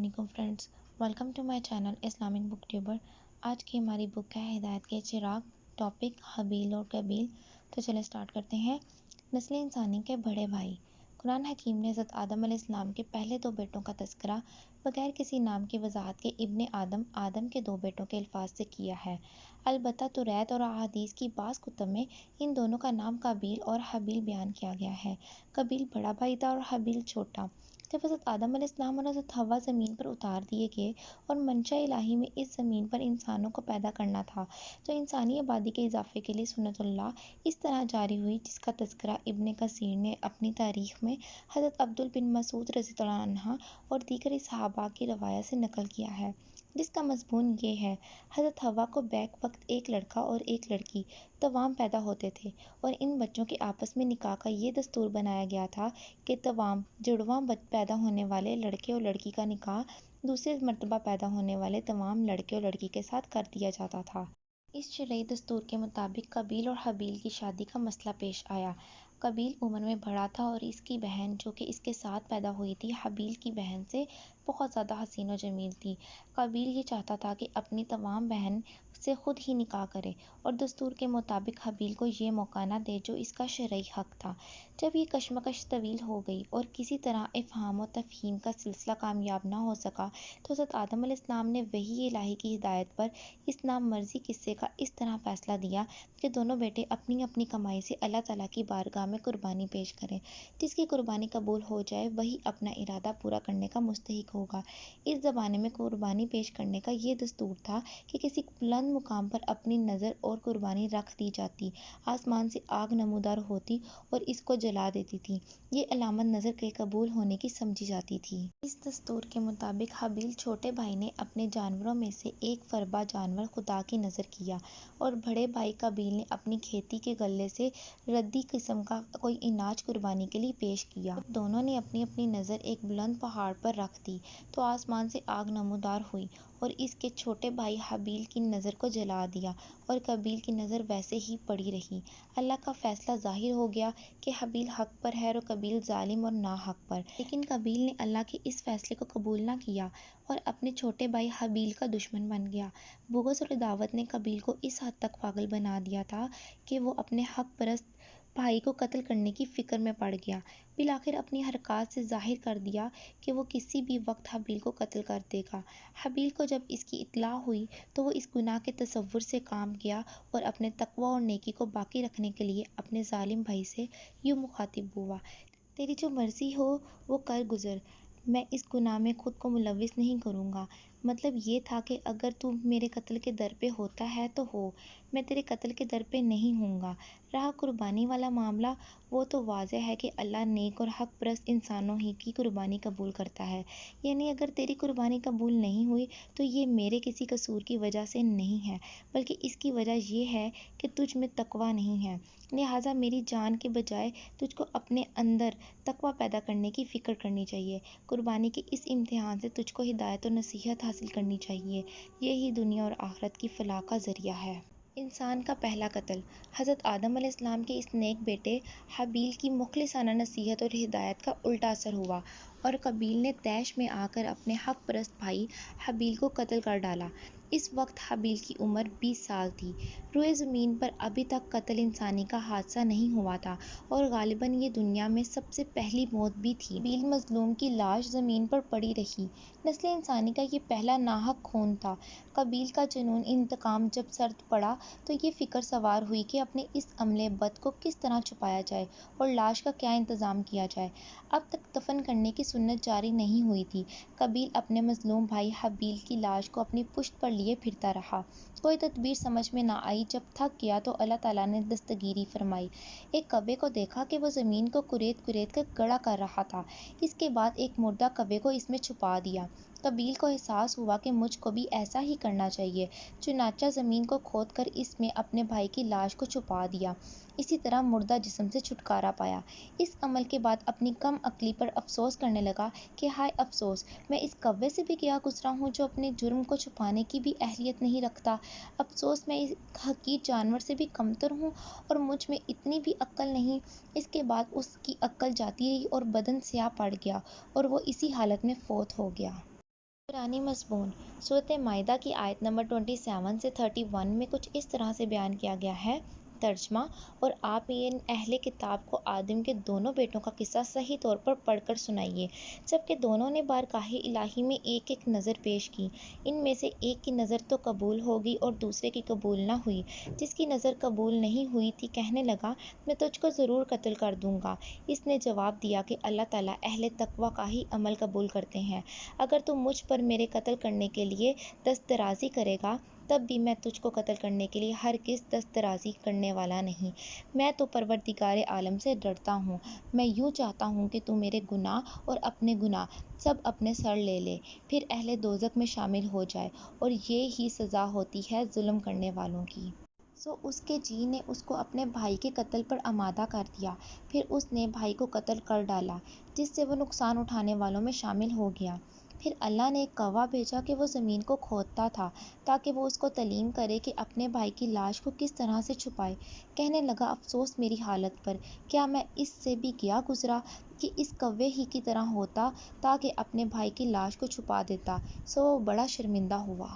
علیکم friends, welcome to my channel Islamic book tuber. آج کی ہماری بک ہے ہدایت کے چراغ، ٹاپک حابیل اور قابیل۔ تو چلے سٹارٹ کرتے ہیں۔ نسل انسانی کے بڑے بھائی۔ قرآن حکیم نے حضرت آدم علیہ السلام کے پہلے دو بیٹوں کا تذکرہ بغیر کسی نام کی وضاحت کے ابن آدم کے دو بیٹوں کے الفاظ سے کیا ہے۔ البتہ توریت اور احادیث کی بعض کتب میں ان دونوں کا نام قابیل اور حابیل بیان کیا گیا ہے۔ قابیل بڑا بھائی تھا اور حابیل چھوٹا۔ جب حضرت آدم علیہ السلام اور حضرت حوا زمین پر اتار دیے گئے اور منشا الہی میں اس زمین پر انسانوں کو پیدا کرنا تھا، تو انسانی آبادی کے اضافے کے لیے سنت اللہ اس طرح جاری ہوئی، جس کا تذکرہ ابن کثیر نے اپنی تاریخ میں حضرت عبداللہ بن مسعود رضی اللہ عنہ اور دیگر صحابہ کی روایات سے نقل کیا ہے، جس کا مضمون یہ ہے: حضرت حوا کو بیک وقت ایک لڑکا اور ایک لڑکی توأم پیدا ہوتے تھے، اور ان بچوں کے آپس میں نکاح کا یہ دستور بنایا گیا تھا کہ توأم جڑواں پیدا ہونے والے لڑکے اور لڑکی کا نکاح دوسرے مرتبہ پیدا ہونے والے توأم لڑکے اور لڑکی کے ساتھ کر دیا جاتا تھا۔ اس شرعی دستور کے مطابق قابیل اور حابیل کی شادی کا مسئلہ پیش آیا۔ قابیل عمر میں بڑا تھا اور اس کی بہن جو کہ اس کے ساتھ پیدا ہوئی تھی، حابیل کی بہن سے بہت زیادہ حسین و جمیل تھی۔ قابیل یہ چاہتا تھا کہ اپنی توأم بہن سے خود ہی نکاح کرے اور دستور کے مطابق حابیل کو یہ موقع نہ دے جو اس کا شرعی حق تھا۔ جب یہ کشمکش طویل ہو گئی اور کسی طرح افہام و تفہیم کا سلسلہ کامیاب نہ ہو سکا، تو حضرت آدم علیہ السلام نے وحی الہی کی ہدایت پر اس نامرئی قصے کا اس طرح فیصلہ دیا کہ دونوں بیٹے اپنی اپنی کمائی سے اللہ تعالیٰ کی بارگاہ میں قربانی پیش کریں۔ جس کی قربانی قبول ہو جائے وہی اپنا ارادہ پورا کرنے کا مستحق ہوگا۔ اس زمانے میں قربانی پیش کرنے کا یہ دستور تھا کہ کسی بلند مقام پر اپنی نذر اور قربانی رکھ دی جاتی، آسمان سے آگ نمودار ہوتی اور اس کو جلا دیتی تھی۔ یہ علامت نذر کے قبول ہونے کی سمجھی جاتی تھی۔ اس دستور کے مطابق حابیل چھوٹے بھائی نے اپنے جانوروں میں سے ایک فربا جانور خدا کی نذر کیا، اور بڑے بھائی قابیل نے اپنی کھیتی کے غلے سے ردی قسم کا کوئی اناج قربانی کے لیے پیش کیا۔ جب دونوں نے اپنی اپنی نذر ایک بلند پہاڑ پر رکھ دی تو آسمان سے آگ نمودار ہوئی اور اس کے چھوٹے بھائی حابیل کی نذر کو جلا دیا، اور قابیل کی نذر ویسے ہی پڑی رہی۔ اللہ کا فیصلہ ظاہر ہو گیا کہ حابیل حق پر ہے اور قابیل ظالم اور ناحق پر۔ لیکن قابیل نے اللہ کے اس فیصلے کو قبول نہ کیا اور اپنے چھوٹے بھائی حابیل کا دشمن بن گیا۔ بغض اور عداوت نے قابیل کو اس حد تک پاگل بنا دیا تھا کہ وہ اپنے حق پرست بھائی کو قتل کرنے کی فکر میں پڑ گیا۔ بالآخر اپنی حرکات سے ظاہر کر دیا کہ وہ کسی بھی وقت حابیل کو قتل کر دے گا۔ حابیل کو جب اس کی اطلاع ہوئی تو وہ اس گناہ کے تصور سے کام گیا اور اپنے تقویٰ اور نیکی کو باقی رکھنے کے لیے اپنے ظالم بھائی سے یوں مخاطب ہوا: تیری جو مرضی ہو وہ کر گزر، میں اس گناہ میں خود کو ملوث نہیں کروں گا۔ مطلب یہ تھا کہ اگر تو میرے قتل کے در پہ ہوتا ہے تو ہو، میں تیرے قتل کے در پہ نہیں ہوں گا۔ رہا قربانی والا معاملہ، وہ تو واضح ہے کہ اللہ نیک اور حق پرست انسانوں ہی کی قربانی قبول کرتا ہے، یعنی اگر تیری قربانی قبول نہیں ہوئی تو یہ میرے کسی قصور کی وجہ سے نہیں ہے، بلکہ اس کی وجہ یہ ہے کہ تجھ میں تقویٰ نہیں ہے، لہٰذا میری جان کے بجائے تجھ کو اپنے اندر تقویٰ پیدا کرنے کی فکر کرنی چاہیے۔ قربانی کے اس امتحان سے تجھ کو ہدایت و نصیحت حاصل کرنی چاہیے، یہی دنیا اور آخرت کی فلاح کا ذریعہ ہے۔ انسان کا پہلا قتل۔ حضرت آدم علیہ السلام کے اس نیک بیٹے حابیل کی مخلصانہ نصیحت اور ہدایت کا الٹا اثر ہوا اور قابیل نے طیش میں آ کر اپنے حق پرست بھائی حابیل کو قتل کر ڈالا۔ اس وقت حابیل کی عمر 20 سال تھی۔ روئے زمین پر ابھی تک قتل انسانی کا حادثہ نہیں ہوا تھا اور غالباً یہ دنیا میں سب سے پہلی موت بھی تھی۔ حابیل مظلوم کی لاش زمین پر پڑی رہی۔ نسل انسانی کا یہ پہلا ناحق خون تھا۔ قابیل کا جنون انتقام جب سرد پڑا تو یہ فکر سوار ہوئی کہ اپنے اس عمل بد کو کس طرح چھپایا جائے اور لاش کا کیا انتظام کیا جائے۔ اب تک دفن کرنے کی سنت جاری نہیں ہوئی تھی۔ قابیل اپنے مظلوم بھائی حابیل کی لاش کو اپنی پشت پر لیے پھرتا رہا۔ کوئی تدبیر سمجھ میں نہ آئی۔ جب تھک گیا تو اللہ تعالیٰ نے دستگیری فرمائی۔ ایک کوے کو دیکھا کہ وہ زمین کو کریت کریت کر گڑھا کر رہا تھا۔ اس کے بعد ایک مردہ کوے کو اس میں چھپا دیا۔ قابیل کو احساس ہوا کہ مجھ کو بھی ایسا ہی کرنا چاہیے، چنانچہ زمین کو کھود کر اس میں اپنے بھائی کی لاش کو چھپا دیا۔ اسی طرح مردہ جسم سے چھٹکارا پایا۔ اس عمل کے بعد اپنی کم عقلی پر افسوس کرنے لگا کہ ہائے افسوس، میں اس کوے سے بھی گیا گزرا ہوں جو اپنے جرم کو چھپانے کی بھی اہلیت نہیں رکھتا۔ افسوس، میں ایک حقیر جانور سے بھی کمتر ہوں اور مجھ میں اتنی بھی عقل نہیں۔ اس کے بعد اس کی عقل جاتی رہی اور بدن سیاہ پڑ گیا اور وہ اسی حالت میں فوت ہو گیا۔ قرآنی مضمون سورۃ مائدہ کی آیت نمبر 27 سے 31 میں کچھ اس طرح سے بیان کیا گیا ہے۔ ترجمہ: اور آپ ان اہل کتاب کو آدم کے دونوں بیٹوں کا قصہ صحیح طور پر پڑھ کر سنائیے، جبکہ دونوں نے بارگاہ الہی میں ایک ایک نظر پیش کی۔ ان میں سے ایک کی نظر تو قبول ہو گئی اور دوسرے کی قبول نہ ہوئی۔ جس کی نظر قبول نہیں ہوئی تھی کہنے لگا، میں تجھ کو ضرور قتل کر دوں گا۔ اس نے جواب دیا کہ اللہ تعالیٰ اہل تقویٰ کا ہی عمل قبول کرتے ہیں۔ اگر تو مجھ پر میرے قتل کرنے کے لیے دست درازی کرے گا تب بھی میں تجھ کو قتل کرنے کے لیے ہرگز دست درازی کرنے والا نہیں۔ میں تو پروردگار عالم سے ڈرتا ہوں۔ میں یوں چاہتا ہوں کہ تو میرے گناہ اور اپنے گناہ سب اپنے سر لے لے، پھر اہل دوزخ میں شامل ہو جائے، اور یہ ہی سزا ہوتی ہے ظلم کرنے والوں کی۔ سو اس کے جی نے اس کو اپنے بھائی کے قتل پر آمادہ کر دیا۔ پھر اس نے بھائی کو قتل کر ڈالا، جس سے وہ نقصان اٹھانے والوں میں شامل ہو گیا۔ پھر اللہ نے ایک کوا بھیجا کہ وہ زمین کو کھودتا تھا تاکہ وہ اس کو تعلیم کرے کہ اپنے بھائی کی لاش کو کس طرح سے چھپائے۔ کہنے لگا، افسوس میری حالت پر، کیا میں اس سے بھی گیا گزرا کہ اس کوے ہی کی طرح ہوتا تاکہ اپنے بھائی کی لاش کو چھپا دیتا۔ سو وہ بڑا شرمندہ ہوا۔